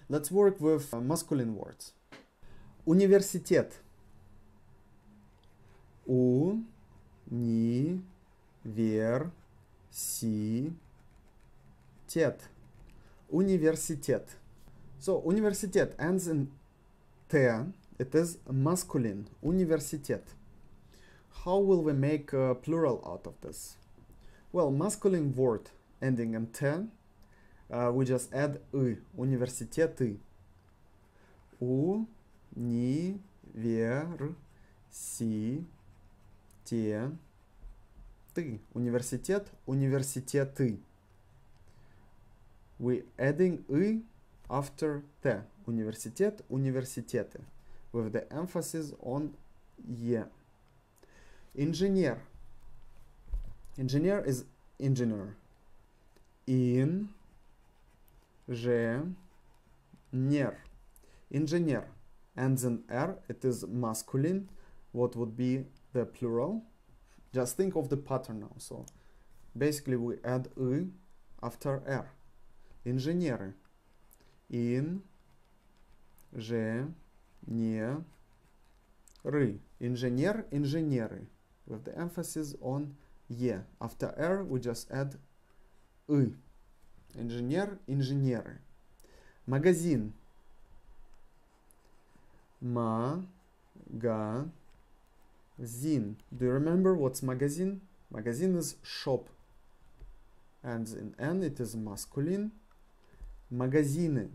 Let's work with masculine words. Университет. Университет. Universitet. So, universitet ends in T. It is masculine. Universitet. How will we make a plural out of this? Well, masculine word ending in T, we just add I. Universiteты. Университеты. Университет. Университеты. We adding I after T. Universitet. Universiteты. With the emphasis on E. Engineer. Engineer is engineer. Engineer ends in R. It is masculine. What would be the plural? Just think of the pattern now. So basically we add I after R. Инженеры. Инженер, инженеры. With the emphasis on E. After R we just add I. Инженер, инженеры. Магазин. Magazin. Do you remember what's magazine? Magazine is shop. And in N it is masculine. Magazины.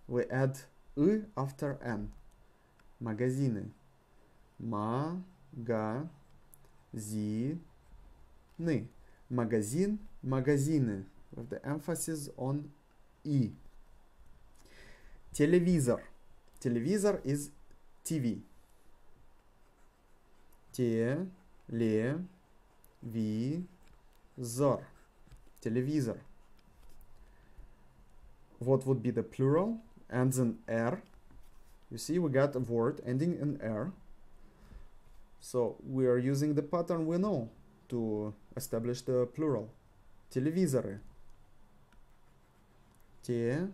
We add I after N. Magazины. Magazины. Magazine, magazины. With the emphasis on E. Телевизор. Телевизор is TV. Телевизор. Телевизор. What would be the plural? Ends in R. You see, we got a word ending in R. So we are using the pattern we know to establish the plural. Телевизоры. Телевизоры.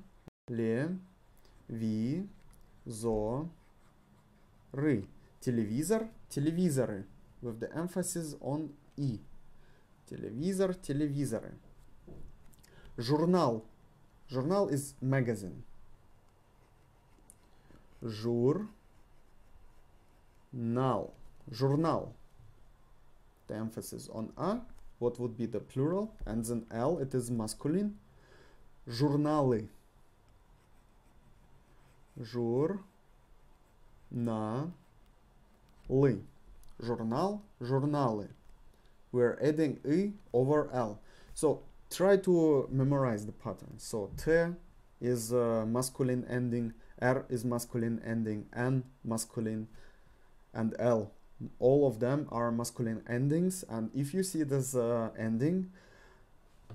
Телевизор, телевизоры. With the emphasis on E. Телевизор, телевизоры. Журнал. Journal is magazine. Journal. Journal. The emphasis on A. What would be the plural? Ends in L. It is masculine. Журналы. Журналы. Journal. Журналы. We're adding I over L. So try to memorize the pattern. So T is masculine ending, R is masculine ending, N masculine, and L. All of them are masculine endings, and if you see this ending,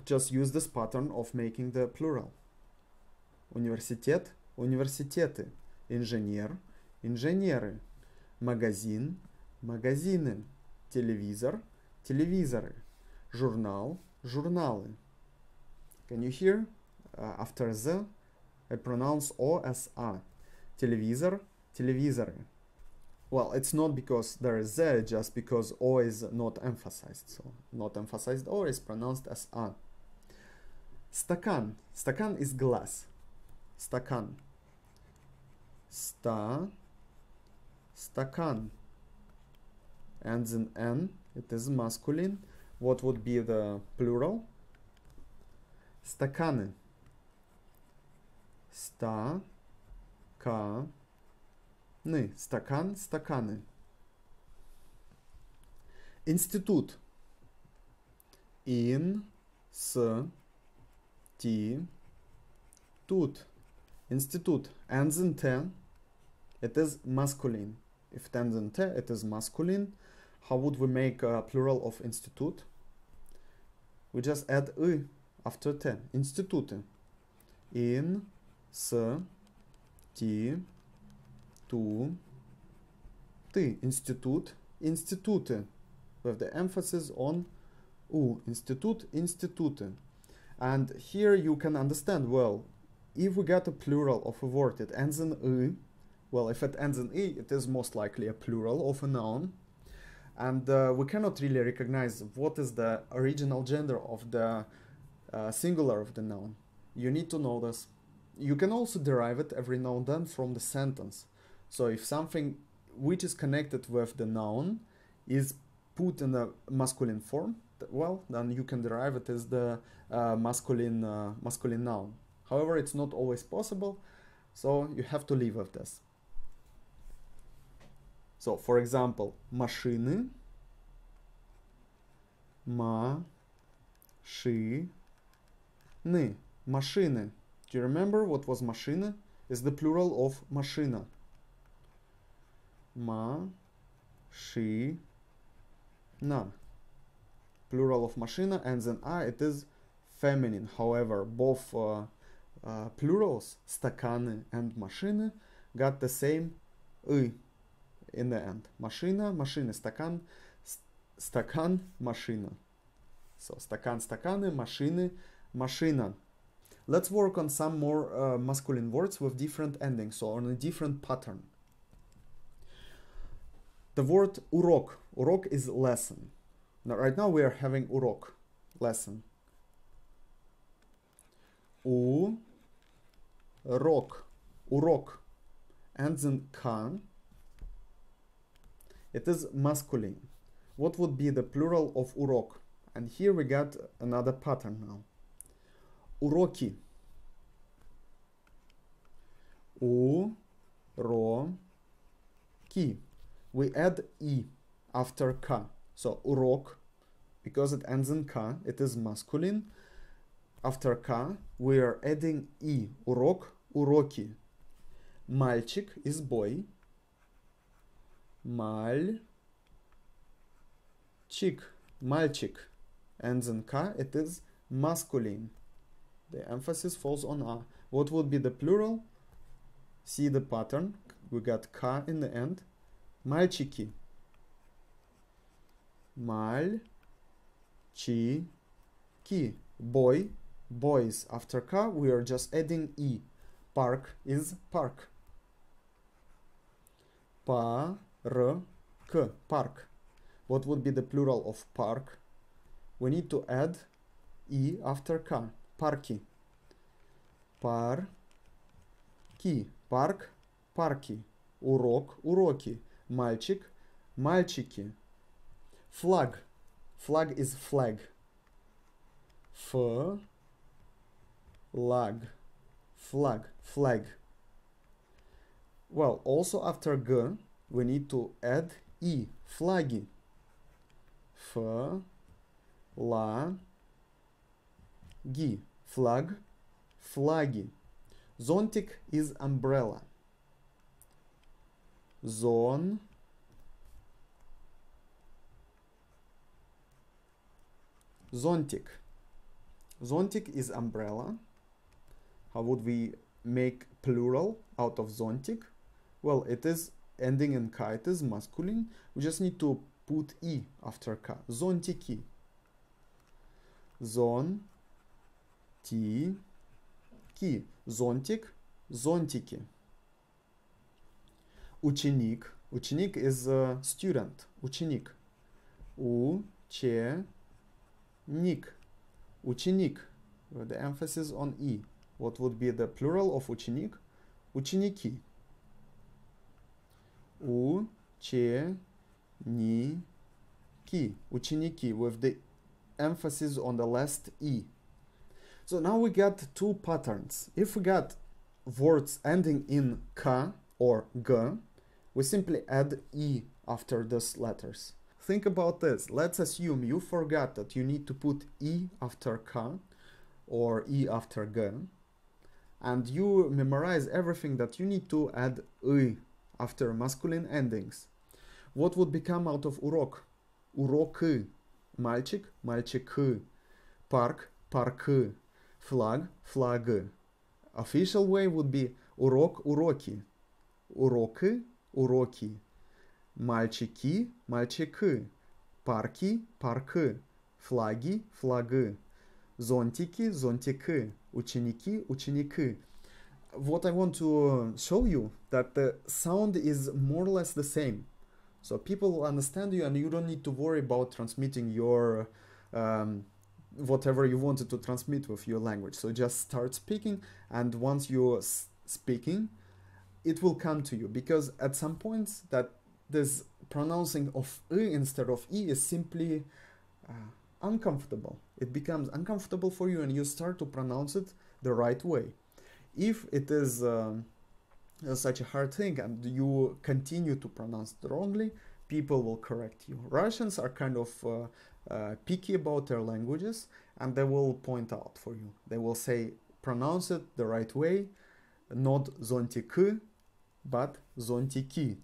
just use this pattern of making the plural. Университет, университеты. Инженер, инженеры. Магазин, магазины. Телевизор, телевизоры. Журнал, журналы. Can you hear? After Z, I pronounce O as A. Телевизор, телевизоры. Well, it's not because there is Z, just because O is not emphasized. So, not emphasized O is pronounced as A. Стакан. Стакан is glass. Стакан. Стакан. Ends in N. It is masculine. What would be the plural? Стаканы. Стаканы. Стакан, стаканы. Институт. Институт. Институт ends in T. It is masculine. If it ends in T, it is masculine. How would we make a plural of institute? We just add I after T. Институты. Институт. Институты. With the emphasis on U. Институт. Институты. And here you can understand, well, if we got a plural of a word, it ends in "ı", well, if it ends in "ı", it is most likely a plural of a noun. And we cannot really recognize what is the original gender of the singular of the noun. You need to know this. You can also derive it every now and then from the sentence. So if something which is connected with the noun is put in a masculine form, well, then you can derive it as the masculine noun. However, it's not always possible, so you have to live with this. So, for example, машины, машины, машины. Do you remember what was машина? Is the plural of машина. Машина. Plural of машина ends in a. It is feminine. However, both plurals, стаканы and машины, got the same «ы» in the end. Машина, машины, стакан, стакан, машина. So, стакан, стаканы, машины, машина. Let's work on some more masculine words with different endings, so on a different pattern. The word урок. Урок is lesson. Now, right now we are having урок, lesson. Урок. Урок ends in ka. It is masculine. What would be the plural of урок? And here we got another pattern now. Уроки. Уроки. We add «и» after «ka». So, урок, because it ends in «ka», it is masculine. After «ka», we are adding «и». Урок, уроки. Мальчик is boy. Мальчик. Мальчик ends in «ka», it is masculine. The emphasis falls on «a». What would be the plural? See the pattern. We got «ka» in the end. Мальчики. Мальчики. Boy. Boys. After «ka», we are just adding «и». Park is park. Парк. Park. What would be the plural of park? We need to add «и» after «ka». Парки. Парки. Парк. Парки. Урок. Уроки. Мальчик. Мальчики. Flag. Flag is flag. Flag. Flag. Flag. Well, also after «g», we need to add «и». Флаги. Флаги. Flag. Флаги. Зонтик is umbrella. Зонтик. Зонтик is umbrella. How would we make plural out of зонтик? Well, it is ending in «ka», it is masculine. We just need to put «и» after «ka». Зонтики. Зонтики. Зонтик. Зонтики. Ученик. Ученик is a student. Ученик. Ученик. Ученик. With the emphasis on «и». What would be the plural of ученик? Ученики. Ученики. Ученики with the emphasis on the last «и». So now we got two patterns. If we got words ending in «ka» or «g», we simply add «и» after those letters. Think about this. Let's assume you forgot that you need to put «и» after «ka» or «и» after «g», and you memorize everything that you need to add «ы» after masculine endings. What would become out of урок? Уроки. Мальчик, мальчики. Парк, парки. Flag, флаги. Official way would be урок, уроки. Уроки, уроки. Мальчики, мальчики. Парки, парки. Флаги, флаги. Зонтики, зонтики. Ученики, ученики. what I want to show you, that the sound is more or less the same. So people will understand you, and you don't need to worry about transmitting your whatever you wanted to transmit with your language. So just start speaking, and once you're speaking, it will come to you, because at some points that this pronouncing of instead of is simply uncomfortable. It becomes uncomfortable for you, and you start to pronounce it the right way. If it is such a hard thing and you continue to pronounce it wrongly, people will correct you. Russians are kind of picky about their languages, and they will point out for you. They will say, pronounce it the right way, not zontik, but zontiki.